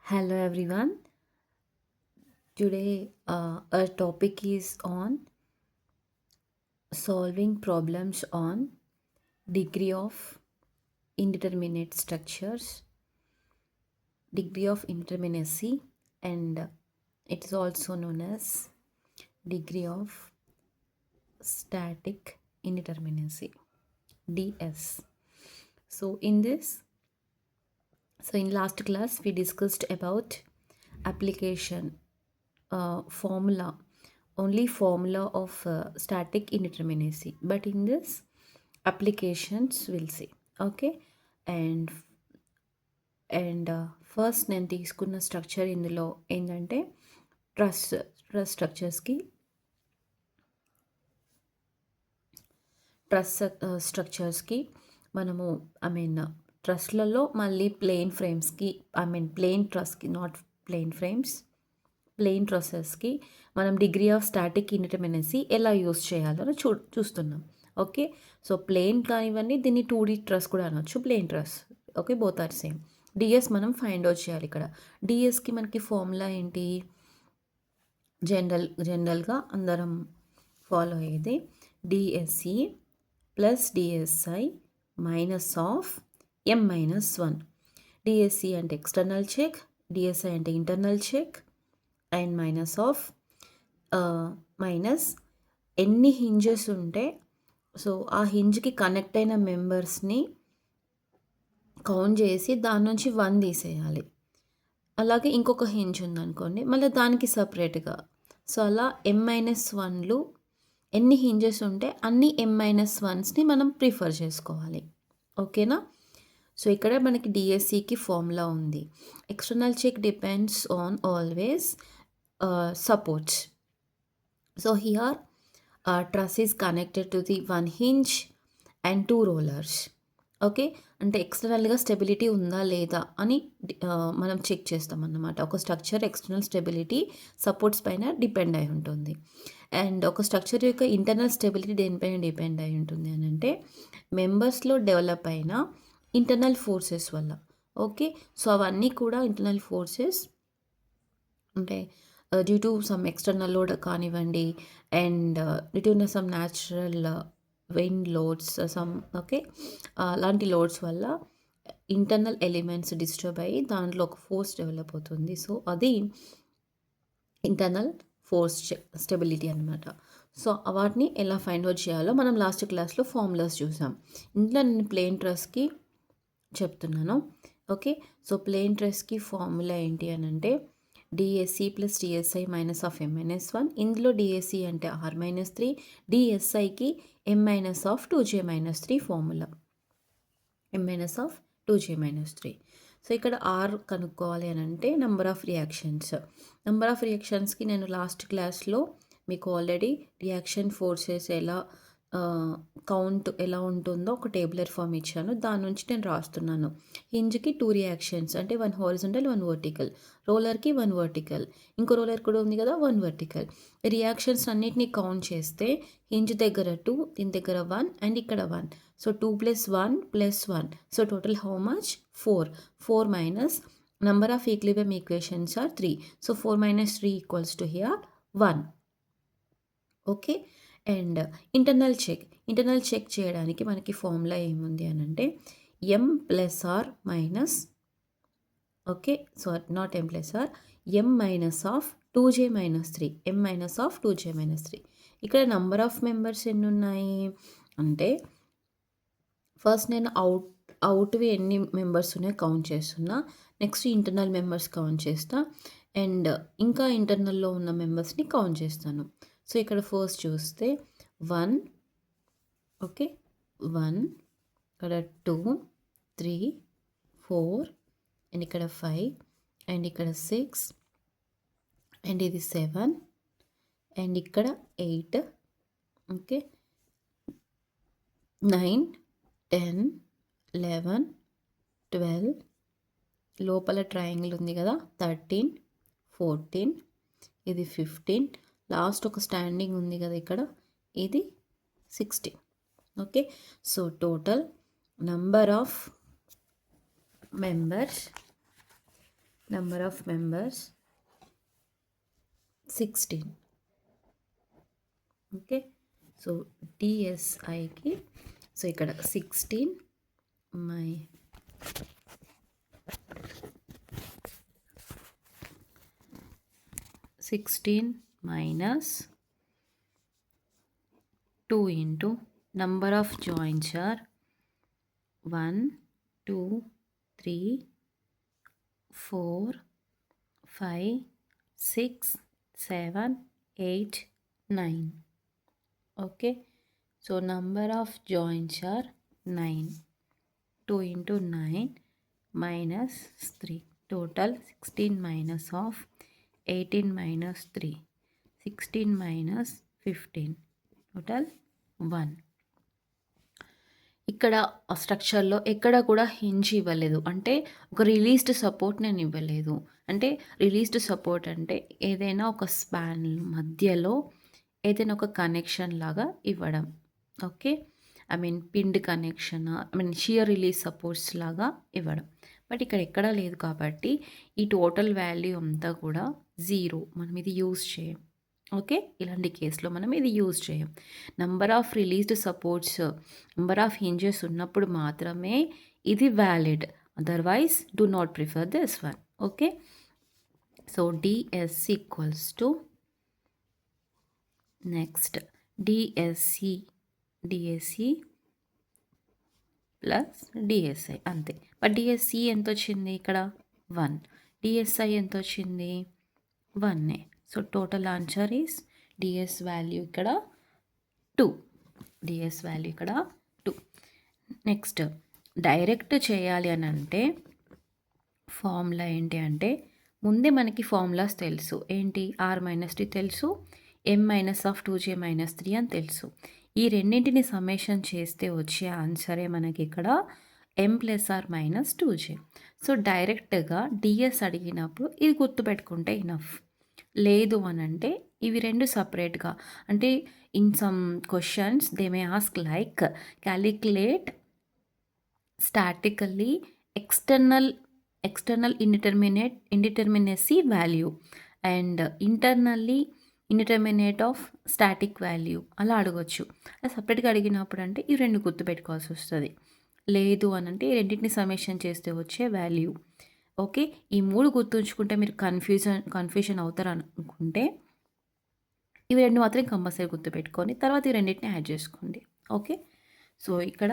Hello everyone. Today our topic is on solving problems on degree of indeterminate structures, degree of indeterminacy, and it is also known as degree of static indeterminacy, DS. So in last class we discussed about application formula, only formula of static indeterminacy, but in this applications we'll see. Okay, and first నేను తీసుకున్న structure ఇందులో ఏంటంటే truss truss స్ట్రక్చర్స్కి ట్రస్ స్ట్రక్చర్స్కి మనము ట్రస్లలో మళ్ళీ ప్లేన్ ఫ్రేమ్స్కి ప్లేన్ ట్రస్కి, నాట్ ప్లేన్ ఫ్రేమ్స్, ప్లేన్ ట్రస్సెస్కి మనం డిగ్రీ ఆఫ్ స్టాటిక్ ఇండిటర్మినెన్సీ ఎలా యూస్ చేయాలో చూస్తున్నాం. ఓకే, సో ప్లేన్ కానివ్వండి, దీన్ని 2D ట్రస్ కూడా అనొచ్చు, plane truss. Okay, both are same. DS మనం ఫైండ్ అవుట్ చేయాలి. ఇక్కడ డిఎస్కి మనకి ఫార్ములా ఏంటి? జనరల్గా అందరం ఫాలో అయ్యేది DSC plus DSI minus of M-1. DSC అంటే ఎక్స్టర్నల్ చెక్, డిఎస్ఐ అంటే ఇంటర్నల్ చెక్, అండ్ మైనస్ ఎన్ని హింజెస్ ఉంటే సో ఆ హింజ్కి కనెక్ట్ అయిన మెంబర్స్ని కౌంట్ చేసి దాని నుంచి 1 తీసేయాలి. అలాగే ఇంకొక హింజ్ ఉందనుకోండి, మళ్ళీ దానికి సపరేట్గా. సో అలా M-1లు ఎన్ని హింజెస్ ఉంటే అన్ని M-1స్ని మనం ప్రిఫర్ చేసుకోవాలి. ఓకేనా? సో ఇక్కడ మనకి డిఎస్సికి ఫార్ములా ఉంది. External check depends on always supports. So here truss is connected to the one hinge and 2 rollers. Okay, అంటే ఎక్స్టర్నల్గా స్టెబిలిటీ ఉందా లేదా అని మనం చెక్ చేస్తాం అన్నమాట. ఒక స్ట్రక్చర్ ఎక్స్టర్నల్ స్టెబిలిటీ సపోర్ట్స్ పైన డిపెండ్ అయి ఉంటుంది, అండ్ ఒక స్ట్రక్చర్ యొక్క ఇంటర్నల్ స్టెబిలిటీ దేనిపైన డిపెండ్ అయి ఉంటుంది అని అంటే మెంబర్స్లో డెవలప్ అయిన ఇంటర్నల్ ఫోర్సెస్ వల్ల. ఓకే, సో అవన్నీ కూడా ఇంటర్నల్ ఫోర్సెస్ అంటే due to some external load కానివ్వండి, and due to some natural wind loads okay, అలాంటి లోడ్స్ వల్ల ఇంటర్నల్ ఎలిమెంట్స్ డిస్టర్బ్ అయ్యి దాంట్లో ఒక ఫోర్స్ డెవలప్ అవుతుంది. సో అది ఇంటర్నల్ ఫోర్స్ స్టెబిలిటీ అనమాట. సో వాటిని ఎలా ఫైండ్ అవుట్ చేయాలో మనం లాస్ట్ క్లాస్లో ఫార్ములాస్ చూసాం. ఇంట్లో నేను ప్లేన్ ట్రస్కి చెప్తున్నాను. ఓకే, సో ప్లేన్ ట్రస్కి ఫార్ములా ఏంటి అని అంటే DSC plus DSI minus of M-1. ఇందులో డిఎస్సి అంటే R-3, డిఎస్ఐకి M-2J-3 formula, M-2J-3. So ఇక్కడ ఆర్ కనుక్కోవాలి అని అంటే నెంబర్ ఆఫ్ రియాక్షన్స్కి నేను లాస్ట్ క్లాస్లో మీకు ఆల్రెడీ రియాక్షన్ ఫోర్సెస్ ఎలా కౌంట్ ఎలా ఉంటుందో ఒక టేబులర్ ఫామ్ ఇచ్చాను, దాని నుంచి నేను రాస్తున్నాను. హింజ్కి 2 రియాక్షన్స్ అంటే 1 హారిజంటల్ 1 వర్టికల్, రోలర్కి 1 వర్టికల్, ఇంకో రోలర్ కూడా ఉంది కదా 1 వర్టికల్. రియాక్షన్స్ అన్నిటిని కౌంట్ చేస్తే హింజ్ దగ్గర 2, దీని దగ్గర 1 అండ్ ఇక్కడ 1. So 2 + 1 + 1, so total how much? 4 minus number of equilibrium equations are 3. So 4 - 3 = here 1. Okay, and internal check చేయడానికి మనకి ఫార్ములా ఏముంది అని అంటే M+R minus, okay sorry not M+R, M-2J-3, M-2J-3. ఇక్కడ నంబర్ ఆఫ్ మెంబర్స్ ఎన్ని ఉన్నాయి అంటే ఫస్ట్ నేను అవుట్వి ఎన్ని మెంబర్స్ ఉన్నాయో కౌంట్ చేస్తున్నా, నెక్స్ట్ ఇంటర్నల్ మెంబర్స్ కౌంట్ చేస్తా, అండ్ ఇంకా ఇంటర్నల్లో ఉన్న మెంబర్స్ని కౌంట్ చేస్తాను. సో ఇక్కడ ఫస్ట్ చూస్తే 1, ఓకే 1, ఇక్కడ 2, 3, 4, అండ్ ఇక్కడ 5, అండ్ ఇక్కడ 6, అండ్ ఇది 7, అండ్ ఇక్కడ 8, ఓకే 9, 10, 11, 12, లోపల ట్రయాంగిల్ ఉంది కదా 13, 14, ఇది 15, లాస్ట్ ఒక స్టాండింగ్ ఉంది కదా ఇక్కడ, ఇది 16. Okay, so total number of members number of members 16. Okay. So డిఎస్ఐకి సో ఇక్కడ 16 మై 16 minus 2 into number of joints are 1, 2, 3, 4, 5, 6, 7, 8, 9. Okay. So number of joints are 9. 2 into 9 minus 3. Total 16 minus of 18 minus 3. 16 minus 15. Total 1. ఇక్కడ స్ట్రక్చర్లో ఎక్కడ కూడా hinge ఇవ్వలేదు. అంటే ఒక released support నేను ఇవ్వలేదు. అంటే రిలీజ్డ్ సపోర్ట్ అంటే ఏదైనా ఒక స్పాన్ మధ్యలో ఏదైనా ఒక కనెక్షన్ లాగా ఇవ్వడం. Okay. Pinned connection, shear release supports లాగా ఇవ్వడం. బట్ ఇక్కడ ఎక్కడా లేదు కాబట్టి ఈ టోటల్ వాల్యూ అంతా కూడా 0. మనం ఇది యూజ్ చేయం. ఓకే. ఇలాంటి కేసులో మనం ఇది యూజ్ చేయం. Number of released supports, number of hinges ఉన్నప్పుడు మాత్రమే ఇది valid. Otherwise do not prefer this one. Okay. So DS equals to next DSC plus DSI అంతే. బట్ డిఎస్సి ఎంత వచ్చింది ఇక్కడ 1. డిఎస్ఐ ఎంత వచ్చింది 1. So total answer is DS value ఇక్కడ 2. డిఎస్ వాల్యూ ఇక్కడ 2. నెక్స్ట్ డైరెక్ట్ చేయాలి అని అంటే ఫార్ములా ఏంటి అంటే ముందే మనకి ఫార్ములాస్ తెలుసు. ఏంటి? r-t తెలుసు, m-2j-3 అని తెలుసు. ఈ రెండింటిని సమ్మేషన్ చేస్తే వచ్చే ఆన్సరే మనకి ఇక్కడ m+r-2j. సో డైరెక్ట్గా డిఎస్ అడిగినప్పుడు ఇది గుర్తుపెట్టుకుంటే ఇనఫ్. లేదు అని అంటే ఇవి రెండు సపరేట్గా, అంటే in some questions they may ask like calculate statically external indeterminacy value and internally indeterminate of static value అలా అడగొచ్చు. సపరేట్గా అడిగినప్పుడు అంటే ఈ రెండు గుర్తుపెట్టుకోవాల్సి వస్తుంది. లేదు అని అంటే ఈ రెండింటిని సమ్మేషన్ చేస్తే వచ్చే వాల్యూ. ఓకే. ఈ 3 గుర్తుంచుకుంటే మీరు కన్ఫ్యూజన్ అవుతారు అనుకుంటే ఇవి రెండు మాత్రం కంపల్సరీ గుర్తుపెట్టుకొని తర్వాత ఈ రెండింటిని యాడ్ చేసుకోండి. ఓకే. సో ఇక్కడ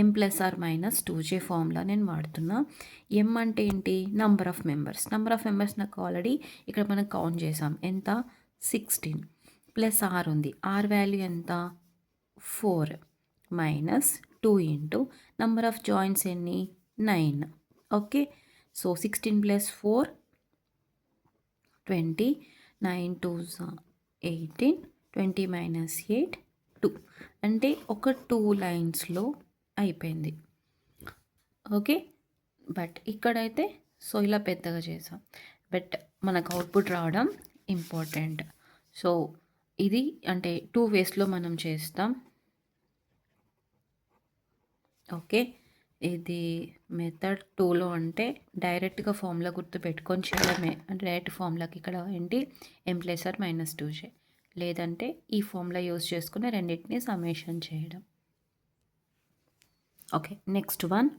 m+r-2j ఫార్ములా నేను వాడుతున్నా. m అంటే ఏంటి? Number of members. Number of members నాకు ఆల్రెడీ ఇక్కడ మనం కౌంట్ చేసాం. ఎంత? 16 ప్లస్ r ఉంది. r వాల్యూ ఎంత? 4 minus 2 into number of joints ఎన్ని? 9. Okay. So 16 plus 4 20, 9 2s 18, 20 minus 8 2. అంటే ఒక 2 లైన్స్లో అయిపోయింది. ఓకే. బట్ ఇక్కడైతే సో ఇలా పెద్దగా చేసాం. బట్ మనకు అవుట్పుట్ రావడం ఇంపార్టెంట్. సో ఇది అంటే 2 వేస్లో మనం చేస్తాం. ఓకే. ఇది మెథడ్ 2లో అంటే డైరెక్ట్గా ఫార్ములా గుర్తు పెట్టుకొని చేయడమే. అంటే డైరెక్ట్ ఫార్ములాకి ఇక్కడ ఏంటి? m+r-2j. లేదంటే ఈ ఫార్ములా యూజ్ చేసుకుని రెండింటిని సమ్మేషన్ చేయడం. Okay. Next one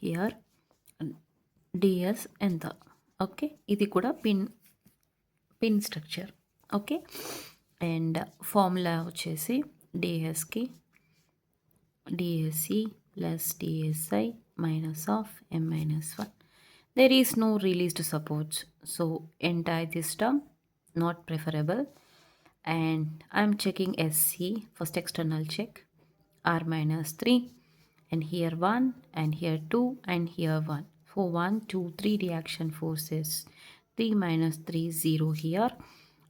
here DS ఎంత? ఓకే. ఇది కూడా pin structure. Okay. And formula వచ్చేసి డిఎస్కి DSC plus DSI minus of m-1. there is no released supports, so entire this term not preferable. And I'm checking SC, first external check, r-3, and here 1 and here 2 and here 1. For 1 2 3 reaction forces 3 minus 3 0 here.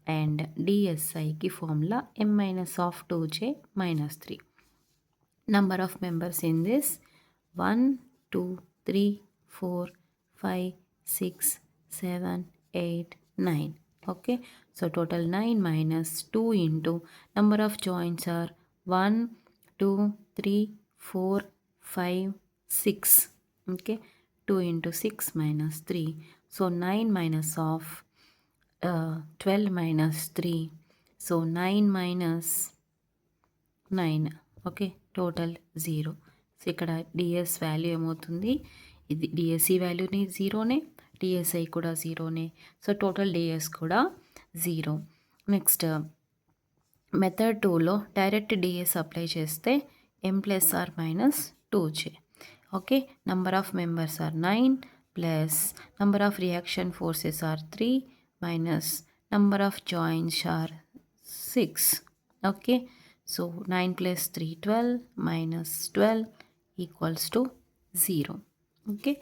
And DSI ki formula m-2j minus 3. Number of members in this 1 2 3 4 5 6 7 8 9. Okay. So total 9 minus 2 into number of joints are 1 2 3 4 5 6. Okay. 2 into 6 minus 3. So 9 minus of 12 minus 3. So 9 minus 9. Okay. Total 0. So ఇక్కడ DS value ఏమవుతుంది? ఇది DSC వాల్యూని 0నే, DSI కూడా 0నే. So total DS కూడా 0. Next method 2లో direct DS apply చేస్తే m plus r minus 2j. Okay. Number of members are 9 plus number of reaction forces are 3 minus number of joints are 6. Okay. So 9 plus 3 12 minus 12 equals to 0. Okay.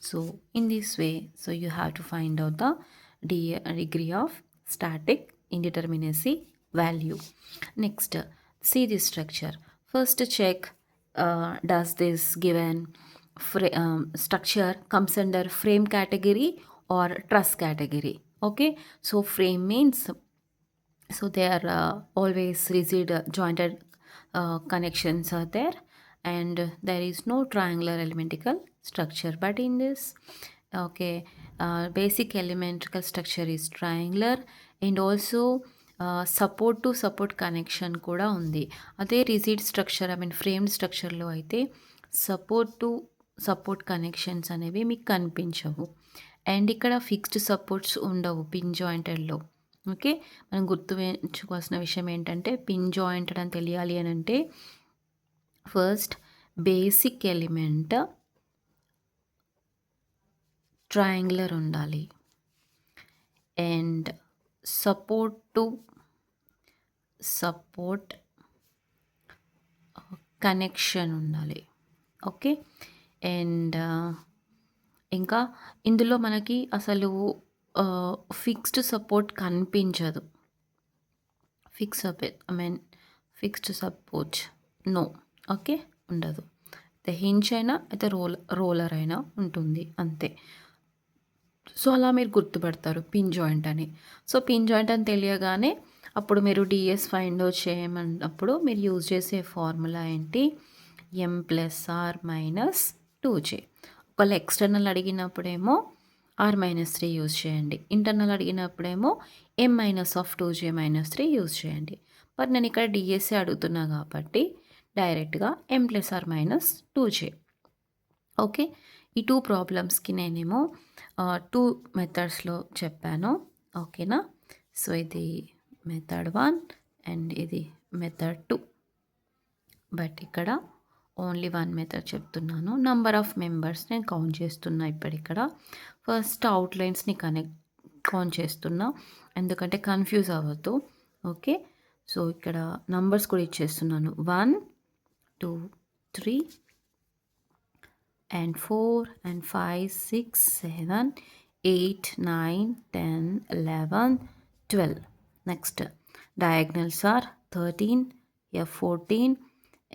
So in this way, so you have to find out the degree of static indeterminacy value. Next, see this structure. First check does this given structure comes under frame category or truss category. Okay. So frame means so they are always rigid jointed connections are there, and there is no triangular elementical structure. But in this, okay, basic elemental structure is triangular, and also support to support connection kuda undi. Ade rigid structure, I mean framed structure lo aithe support to support connections అనేవి మీకు కనిపించవు, and ఇక్కడ fixed supports ఉండవు pin జాయింటెడ్లో. Okay. మనం గుర్తుంచుకోవాల్సిన విషయం ఏంటంటే pin jointed అని తెలియాలి అని అంటే ఫస్ట్ బేసిక్ ఎలిమెంట్ ట్రయాంగులర్ ఉండాలి, and support to support connection ఉండాలి. ఓకే. అండ్ ఇంకా ఇందులో మనకి అసలు ఫిక్స్డ్ సపోర్ట్ కనిపించదు. Fixed support no. ఓకే. ఉండదు. అయితే హింజ్ అయినా అయితే రోలర్ అయినా ఉంటుంది అంతే. సో అలా మీరు గుర్తుపడతారు పిన్ జాయింట్ అని. సో పిన్ జాయింట్ అని తెలియగానే అప్పుడు మీరు డిఎస్ ఫైండ్ అవుట్ చేయమన్నప్పుడు మీరు యూజ్ చేసే ఫార్ములా ఏంటి? m plus r minus 2j. ఒకవేళ ఎక్స్టర్నల్ అడిగినప్పుడేమో r-3 యూజ్ చేయండి, ఇంటర్నల్ అడిగినప్పుడేమో m minus of 2j minus 3 use చేయండి. బట్ నేను ఇక్కడ డిఎస్ఏ అడుగుతున్నా కాబట్టి డైరెక్ట్గా m plus r minus 2j. Okay. ఈ 2 ప్రాబ్లమ్స్కి నేనేమో 2 మెథడ్స్లో చెప్పాను. ఓకేనా. సో ఇది మెథడ్ 1 అండ్ ఇది మెథడ్ 2. బట్ ఇక్కడ ఓన్లీ 1 మెథడ్ చెప్తున్నాను. నంబర్ ఆఫ్ మెంబర్స్ నేను కౌంట్ చేస్తున్నా. ఇప్పుడు ఇక్కడ ఫస్ట్ అవుట్లైన్స్ని కౌంట్ చేస్తున్నా, ఎందుకంటే కన్ఫ్యూజ్ అవ్వద్దు. ఓకే. సో ఇక్కడ నంబర్స్ కూడా ఇచ్చేస్తున్నాను. 1 2 3 and 4 and 5 6 7 8 9 10 11 12. Next diagonals are 13, here 14,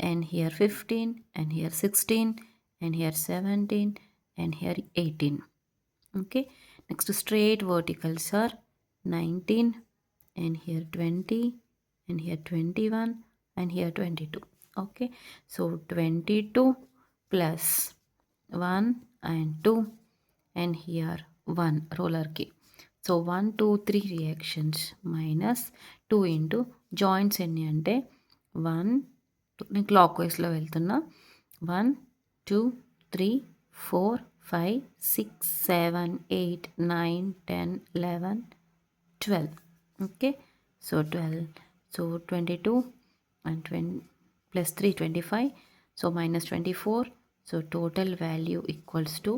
and here 15, and here 16, and here 17, and here 18. Okay. Next straight verticals are 19, and here 20, and here 21, and here 22. Okay. So 22 plus 1 and 2, and here 1 roller key. So 1 2 3 reactions minus 2 into joints ఎన్ని అంటే 1 నేను clock వైస్లో వెళ్తున్నా. 1 2 3 4 5 6 7 8 9 10 11 12. Okay. So 12. So 22 and 20 plus 3 25. So minus 24. So total value equals to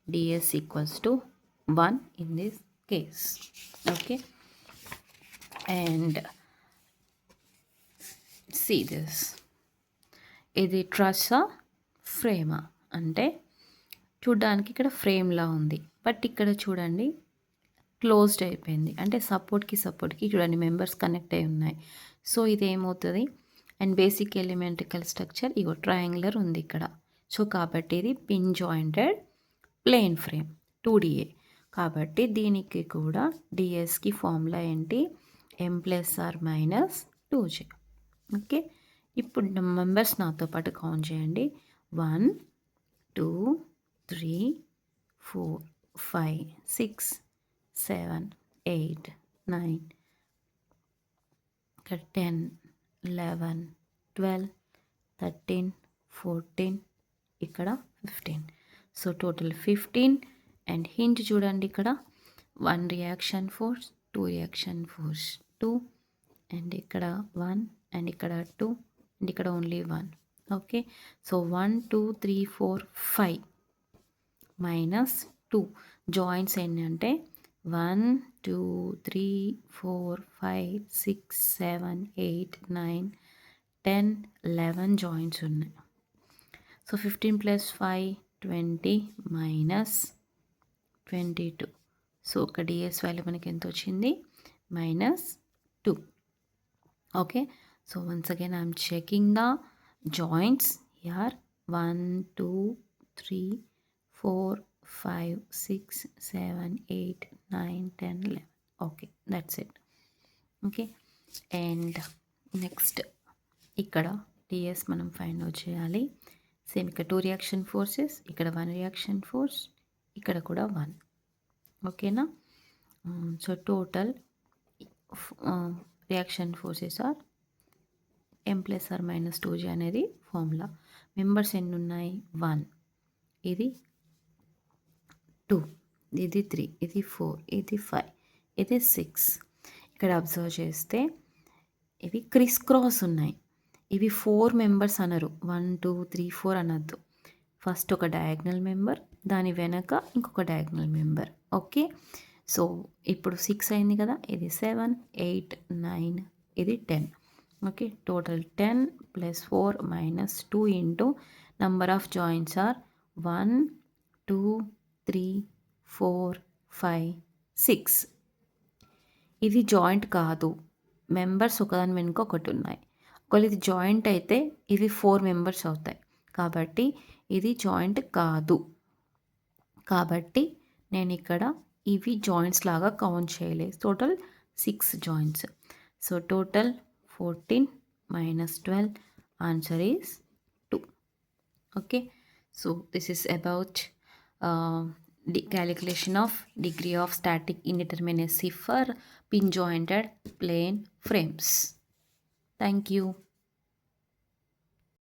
ds equals to 1 in this case. Okay. And see this. ఇది ట్రస్సా ఫ్రేమా అంటే చూడ్డానికి ఇక్కడ ఫ్రేమ్లా ఉంది, but ఇక్కడ చూడండి క్లోజ్డ్ అయిపోయింది. అంటే సపోర్ట్కి చూడండి మెంబర్స్ కనెక్ట్ అయి ఉన్నాయి. సో ఇది ఏమవుతుంది? అండ్ బేసిక్ ఎలిమెంటికల్ స్ట్రక్చర్ ఇగో ట్రయాంగులర్ ఉంది ఇక్కడ. సో కాబట్టి ఇది pin jointed plane frame 2DA. కాబట్టి దీనికి కూడా డిఎస్కి ఫార్ములా ఏంటి? m plus r minus 2j. Okay. ఇప్పుడు మెంబర్స్ నాతో పాటు కౌంట్ చేయండి. 1 2 3 4, 5, 6, 7, 8, 9, ఇక్కడ 10, 11, 12, 13, 14, ఇక్కడ 15. So total 15. అండ్ హింట్ చూడండి, ఇక్కడ 1 reaction force, 2 reaction force, 2, and ఇక్కడ 1, అండ్ ఇక్కడ 2, అండ్ ఇక్కడ only 1. Okay, so 1, 2, 3, 4, 5 minus 2. Joints ఏంటంటే 1, 2, 3, 4, 5, 6, 7, 8, 9, 10, 11 జాయింట్స్ ఉన్నాయి. So 15 plus 5, 20 minus 22. సో ఒక డిఎస్ వాల్యూ మనకి ఎంత వచ్చింది? -2. Okay, so once again I'm checking the joints here. 1, 2, 3, 4, 5, 6, 7, 8, 9, 10, 11. Okay, that's it. Okay, and next ఇక్కడ టీఎస్ మనం ఫైండ్ అవుట్ చేయాలి. సేమ్ ఇక్కడ 2 రియాక్షన్ ఫోర్సెస్, ఇక్కడ 1 రియాక్షన్ ఫోర్స్, ఇక్కడ కూడా 1. ఓకేనా? So total reaction forces are m + r - 2g అనేది formula. Members ఎన్ని ఉన్నాయి? 1, ఇది 2, ఇది 3, ఇది 4, ఇది 5, ఇది 6. ఇక్కడ అబ్జర్వ్ చేస్తే ఇవి క్రిస్ క్రాస్ ఉన్నాయి. ఇవి 4 మెంబర్స్ అనరు, 1, 2, 3, 4 అనద్దు. ఫస్ట్ ఒక డయాగ్నల్ మెంబర్, దాని వెనక ఇంకొక డయాగ్నల్ మెంబర్. ఓకే, సో ఇప్పుడు 6 అయింది కదా, ఇది 7, 8, 9, ఇది 10. Okay, total 10 + 4 - 2 into number of joints are 1, 2, 3, 4, 5, 6. ఇది జాయింట్ కాదు, మెంబర్స్ ఒకదాని వెనుక ఒకటి ఉన్నాయి. ఒకవేళ ఇది జాయింట్ అయితే ఇది 4 మెంబర్స్ అవుతాయి. కాబట్టి ఇది జాయింట్ కాదు. కాబట్టి నేను ఇక్కడ ఇవి జాయింట్స్ లాగా కౌంట్ చేయలేదు. Total 6 joints. So total 14 - 12, answer is 2. Okay, so this is about the calculation of degree of static indeterminacy for pin jointed plane frames. Thank you.